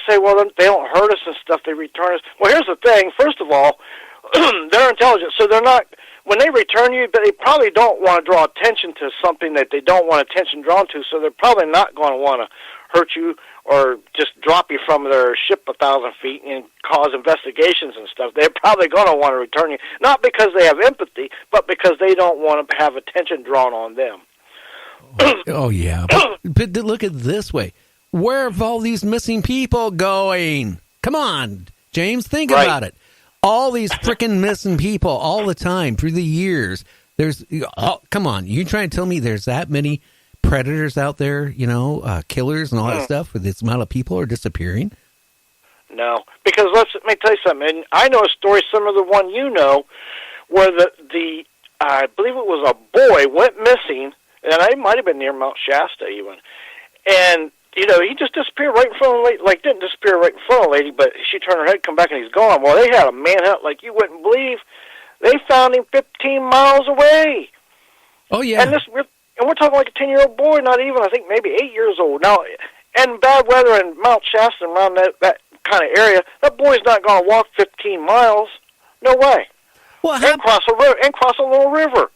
say, well, they don't hurt us and stuff, they return us. Well, here's the thing. First of all, they're intelligent, so they're not, when they return you, they probably don't want to draw attention to something that they don't want attention drawn to, so they're probably not going to want to hurt you or just drop you from their ship 1,000 feet and cause investigations and stuff. They're probably going to want to return you, not because they have empathy, but because they don't want to have attention drawn on them. Oh, yeah. But look at it this way. Where have all these missing people going? Come on, James, think about it. All these freaking missing people all the time through the years. Come on. You trying to tell me there's that many predators out there, killers and all that stuff, with this amount of people are disappearing? No, because let me tell you something. And I know a story similar to the one you know, where the I believe it was a boy went missing, and it might have been near Mount Shasta even, and he just disappeared right in front of the lady. Like, didn't disappear right in front of the lady, but she turned her head, come back, and he's gone. Well, they had a manhunt like you wouldn't believe. They found him 15 miles away. Oh, yeah. And we're talking like a 10-year-old boy, not even, I think, maybe 8 years old. Now, and bad weather in Mount Shasta and around that kind of area, that boy's not going to walk 15 miles. No way. Well, cross a little river.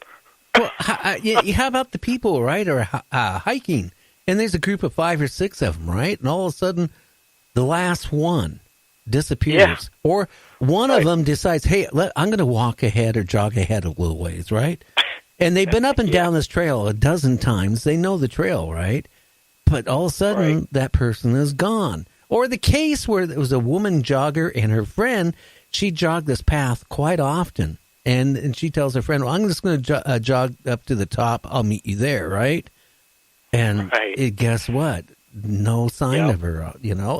Well, how about the people, right, or hiking? And there's a group of 5 or 6 of them, right? And all of a sudden, the last one disappears. Yeah. Or one of them decides, hey, I'm going to walk ahead or jog ahead a little ways, right? And they've been up and down this trail a dozen times. They know the trail, right? But all of a sudden, that person is gone. Or the case where there was a woman jogger and her friend, she jogged this path quite often. And she tells her friend, well, I'm just going to jog up to the top. I'll meet you there, right? And guess what? No sign of her,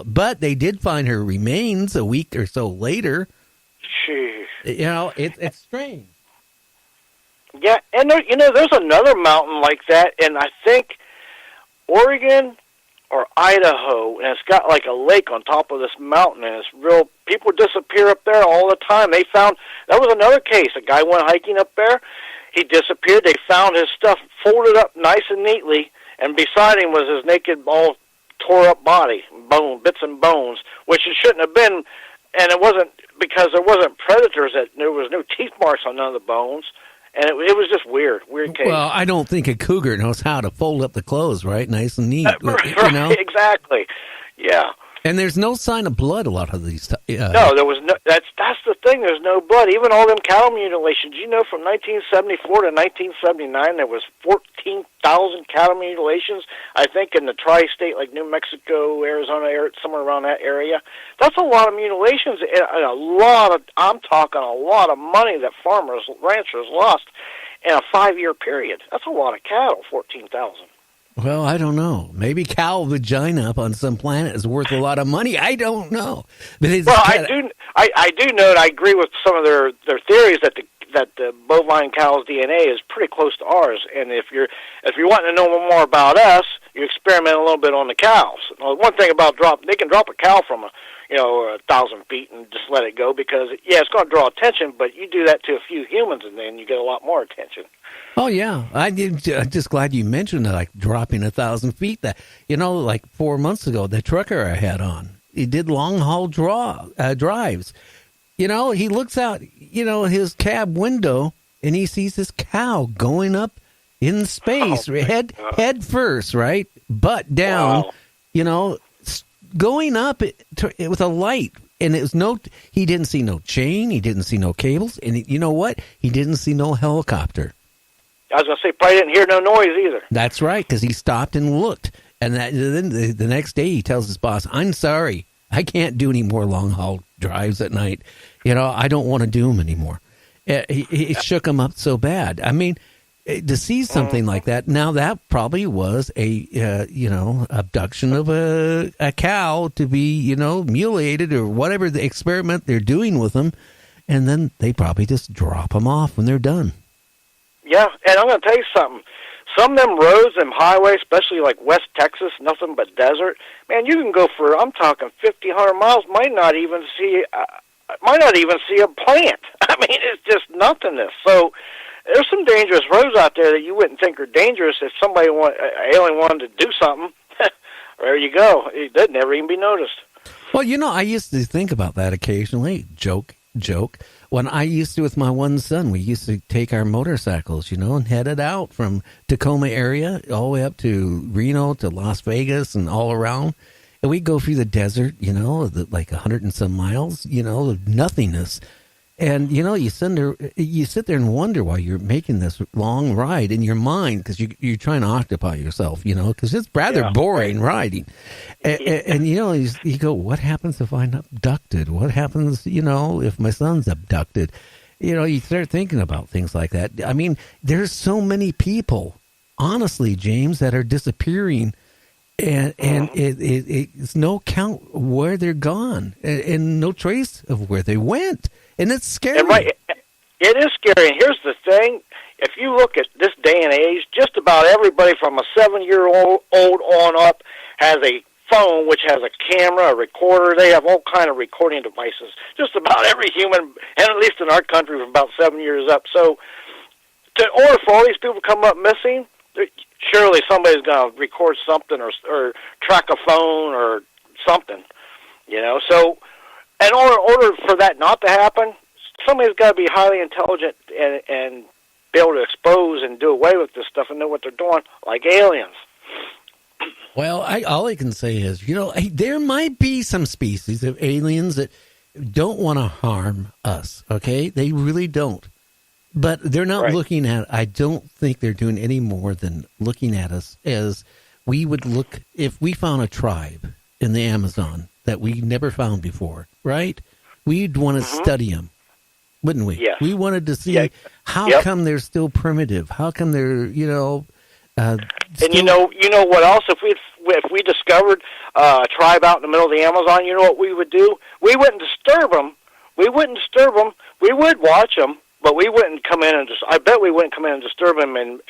But they did find her remains a week or so later. Jeez. It's strange. Yeah, and there's another mountain like that, and I think Oregon or Idaho, and it's got like a lake on top of this mountain, and it's real. People disappear up there all the time. That was another case. A guy went hiking up there. He disappeared. They found his stuff folded up nice and neatly, and beside him was his naked, all tore-up body, bits and bones, which it shouldn't have been, and it wasn't because there wasn't predators. There was no teeth marks on none of the bones, and it was just weird case. Well, I don't think a cougar knows how to fold up the clothes, right, nice and neat. Right, exactly, yeah. And there's no sign of blood a lot of these times. No, there was no. That's the thing. There's no blood. Even all them cattle mutilations. From 1974 to 1979, there was 14,000 cattle mutilations. I think in the tri-state, like New Mexico, Arizona, somewhere around that area. That's a lot of mutilations and I'm talking a lot of money that ranchers lost in a 5-year period. That's a lot of cattle. 14,000. Well, I don't know. Maybe cow vagina up on some planet is worth a lot of money. I don't know. But I do know, and I agree with some of their theories that the bovine cow's DNA is pretty close to ours. And if you're wanting to know more about us, you experiment a little bit on the cows. Well, one thing about they can drop a cow from 1,000 feet and just let it go because it's going to draw attention. But you do that to a few humans, and then you get a lot more attention. Oh, yeah. I'm just glad you mentioned like dropping 1,000 feet. That, like 4 months ago, the trucker I had on, he did long-haul drives. He looks out, his cab window, and he sees this cow going up in space, head first, right? Butt down, going up with a light. And he didn't see no chain, he didn't see no cables, and you know what? He didn't see no helicopter. I was going to say, probably didn't hear no noise either. That's right, because he stopped and looked. And then the next day he tells his boss, I'm sorry, I can't do any more long-haul drives at night. I don't want to do them anymore. It shook him up so bad. I mean, to see something like that, now that probably was a, abduction of a cow to be, mutilated or whatever the experiment they're doing with them. And then they probably just drop them off when they're done. Yeah, and I'm going to tell you something. Some of them roads and highways, especially like West Texas, nothing but desert, man, you can go for, I'm talking 50, 100 miles, might not even see a plant. I mean, it's just nothingness. So there's some dangerous roads out there that you wouldn't think are dangerous if an alien wanted to do something. There you go. It would never even be noticed. Well, I used to think about that occasionally. Joke. When I used to, with my one son, we used to take our motorcycles, and head it out from Tacoma area all the way up to Reno to Las Vegas and all around. And we'd go through the desert, like 100 and some miles, of nothingness. And, you sit there and wonder why you're making this long ride in your mind, because you're trying to occupy yourself, because it's rather boring riding. And you go, what happens if I'm abducted? What happens, if my son's abducted? You start thinking about things like that. I mean, there's so many people, honestly, James, that are disappearing, and it's no count where they're gone, and no trace of where they went. And it's scary. And right, it is scary. And here's the thing. If you look at this day and age, just about everybody from a 7-year-old on up has a phone which has a camera, a recorder. They have all kind of recording devices. Just about every human, and at least in our country, from about 7 years up. So in order for all these people to come up missing, surely somebody's going to record something or track a phone or something, So in order for that not to happen, somebody's got to be highly intelligent and be able to expose and do away with this stuff and know what they're doing, like aliens. Well, all I can say is, there might be some species of aliens that don't want to harm us, okay? They really don't. But they're not looking at, I don't think they're doing any more than looking at us as we would look if we found a tribe in the Amazon that we never found before, right? We'd want to study them, wouldn't we? Yes. We wanted to see how come they're still primitive? How come they're, and you know what else? If we discovered a tribe out in the middle of the Amazon, you know what we would do? We wouldn't disturb them. We would watch them, but we wouldn't come in and I bet we wouldn't come in and disturb them and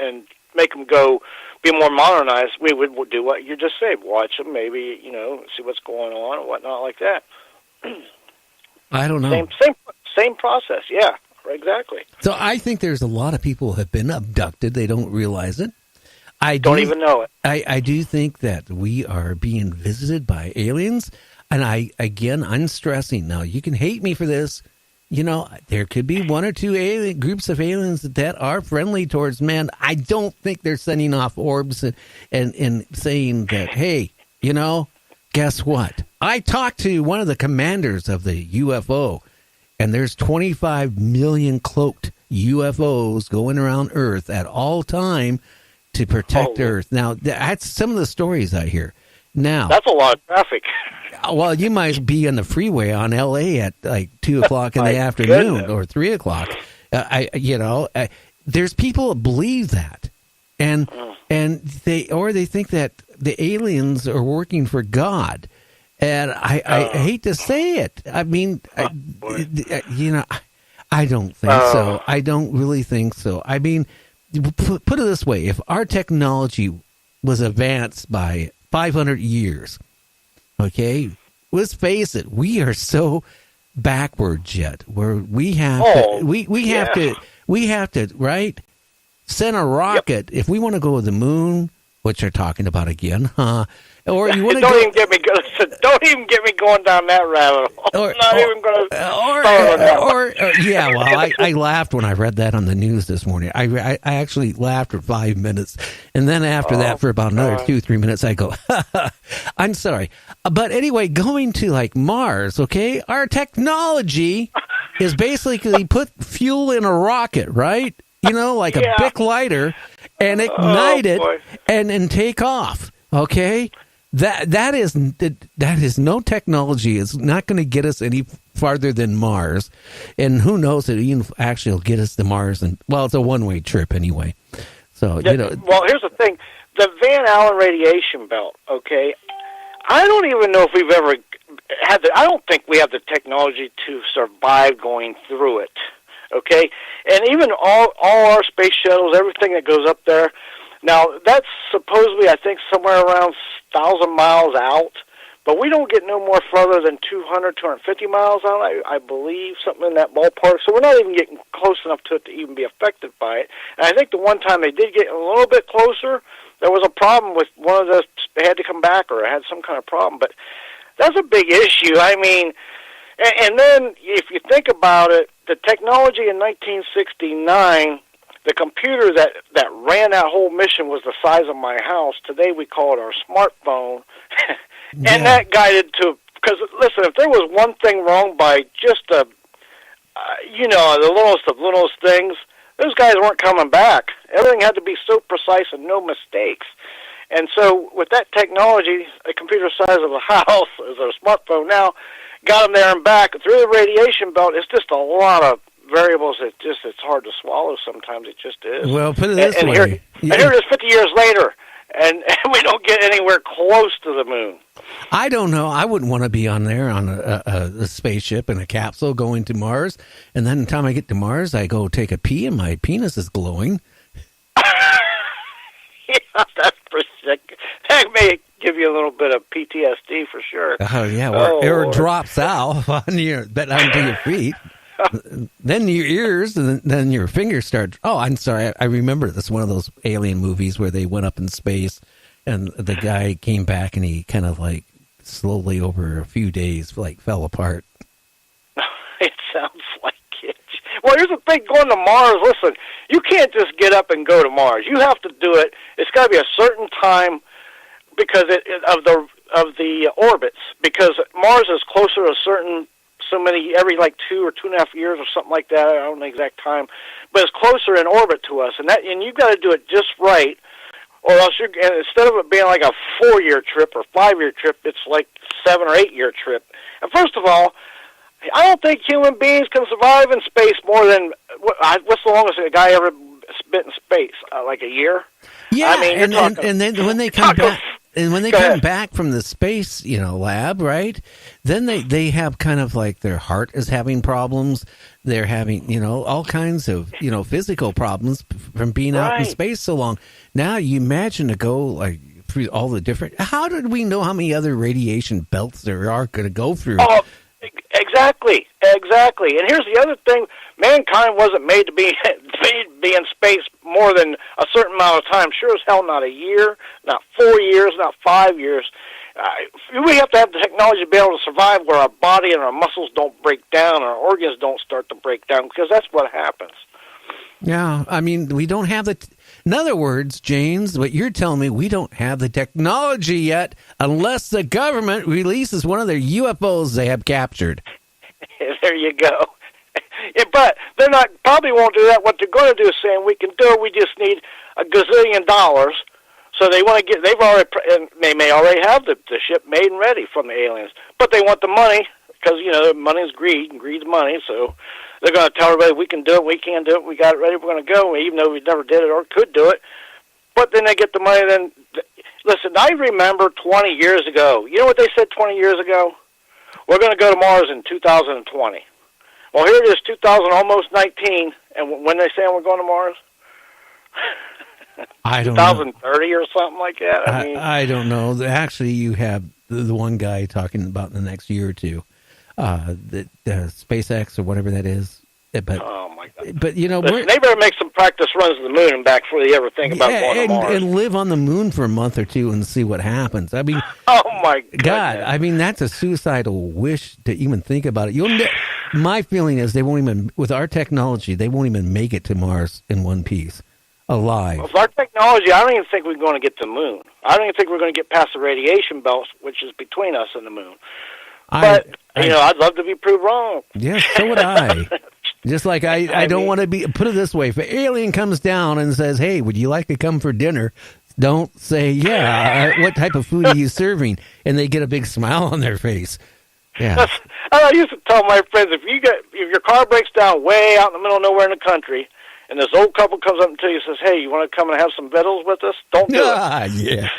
make them go be more modernized. We would do what you just said, watch them, maybe, see what's going on and whatnot like that. I don't know. Same process, yeah, exactly. So I think there's a lot of people who have been abducted. They don't realize it. I don't even know it. I do think that we are being visited by aliens. And I'm stressing now, you can hate me for this. There could be one or two groups of aliens that are friendly towards man. I don't think they're sending off orbs and saying that, hey, guess what? I talked to one of the commanders of the UFO, and there's 25 million cloaked UFOs going around Earth at all time to protect Earth. Now, that's some of the stories I hear. Now, that's a lot of traffic. Well, you might be on the freeway on L.A. at like 2 o'clock in the afternoon or 3 o'clock. There's people that believe that, and they think that the aliens are working for God, and I hate to say it. I mean, I don't think so. I don't really think so. I mean, put it this way: if our technology was advanced by 500 years. Okay, let's face it. We are so backwards yet, where we have to right send a rocket if we want to go to the moon, which they're talking about again, huh? Or you want to don't even get me going down that rabbit hole. I laughed when I read that on the news this morning. I actually laughed for 5 minutes, and then after that, for about another 2-3 minutes, I go, I'm sorry. But anyway, going to like Mars, okay? Our technology is basically put fuel in a rocket, right? Like a Bic lighter, and ignite it and take off, okay? That is no technology. It's not going to get us any farther than Mars, and who knows if it actually will get us to Mars. And it's a one-way trip anyway. So Well, here's the thing: the Van Allen radiation belt. Okay, I don't even know if we've ever had I don't think we have the technology to survive going through it. Okay, and even all our space shuttles, everything that goes up there. Now, that's supposedly, I think, somewhere around 1,000 miles out, but we don't get no more further than 200, 250 miles out, I believe, something in that ballpark. So we're not even getting close enough to it to even be affected by it. And I think the one time they did get a little bit closer, there was a problem with one of they had to come back or had some kind of problem. But That's a big issue. I mean, and then if you think about it, the technology in 1969, the computer that ran that whole mission was the size of my house. Today we call it our smartphone. And that guided to, because listen, if there was one thing wrong by just the littlest of littlest things, those guys weren't coming back. Everything had to be so precise and no mistakes. And so with that technology, a computer size of a house as a smartphone now, got them there and back. Through the radiation belt, it's just a lot of variables. It's hard to swallow sometimes. It just is. Well, put it this way. And here it is 50 years later, and we don't get anywhere close to the moon. I don't know. I wouldn't want to be on there on a spaceship in a capsule going to Mars, and then the time I get to Mars, I go take a pee and my penis is glowing. Yeah, that's pretty sick. That may give you a little bit of PTSD for sure. Oh yeah, or it drops out onto your feet. Then your ears, and then your fingers start. Oh, I'm sorry. I remember this, one of those alien movies where they went up in space, and the guy came back, and he kind of like slowly over a few days like fell apart. It sounds like it. Well, here's the thing: going to Mars. Listen, you can't just get up and go to Mars. You have to do it. It's got to be a certain time because of the orbits. Because Mars is closer to a certain. So many, every like 2 or 2.5 years or something like that. I don't know the exact time, but it's closer in orbit to us, and you've got to do it just right, or else and instead of it being like a 4-year trip or 5-year trip, it's like 7 or 8-year trip. And first of all, I don't think human beings can survive in space more than what's the longest a guy ever spent in space? Like a year? Yeah, I mean, and then when they come back. And when they come back from the space, lab, right? Then they have kind of like their heart is having problems. They're having, all kinds of, physical problems from being out in space so long. Now you imagine to go like through all the different. How did we know how many other radiation belts there are going to go through? Oh, exactly. And here's the other thing: mankind wasn't made to be in space more than a certain amount of time. Sure as hell, not a year, not 4 years, not 5 years. We have to have the technology to be able to survive where our body and our muscles don't break down, our organs don't start to break down, because that's what happens. Yeah, I mean, we don't have the... In other words, James, what you're telling me, we don't have the technology yet unless the government releases one of their UFOs they have captured. There you go. Yeah, but they're probably won't do that. What they're going to do is saying we can do it. We just need $1 gazillion. So they want to get. They may already have the ship made and ready from the aliens, but they want the money because money is greed and greed's money. So they're going to tell everybody we can do it, we can do it, we got it ready, we're going to go, even though we never did it or could do it. But then they get the money. Then listen, I remember 20 years ago. You know what they said 20 years ago? We're going to go to Mars in 2020. Well, here it is, 2019, and when they say we're going to Mars, I don't know. 2030 or something like that. I don't know. Actually, you have the one guy talking about in the next year or two, the SpaceX or whatever that is. But, oh my God! But listen, they better make some practice runs to the moon and back before they ever think about going to Mars. And live on the moon for a month or two and see what happens. I mean, oh my God! I mean, that's a suicidal wish to even think about it. My feeling is they won't even, with our technology, they won't even make it to Mars in one piece, alive. With our technology, I don't even think we're going to get to the moon. I don't even think we're going to get past the radiation belt, which is between us and the moon. But I'd love to be proved wrong. Yes, so would I. Just like I don't want to be, put it this way, if an alien comes down and says, hey, would you like to come for dinner? Don't say, yeah, what type of food are you serving? And they get a big smile on their face. Yeah. I used to tell my friends, if your car breaks down way out in the middle of nowhere in the country, and this old couple comes up to you and says, hey, you want to come and have some victuals with us? Don't do it. Yeah.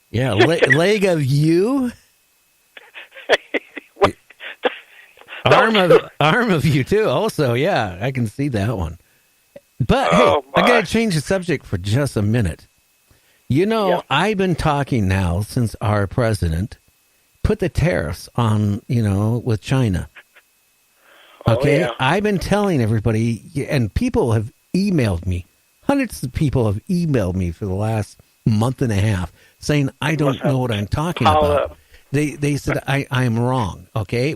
Yeah, leg of you. Arm of you too. Also, yeah, I can see that one. But hey, I got to change the subject for just a minute. I've been talking now since our president put the tariffs on, with China. Okay, I've been telling everybody, and people have emailed me. Hundreds of people have emailed me for the last month and a half saying I don't know what I'm talking about. They said, I am wrong, okay?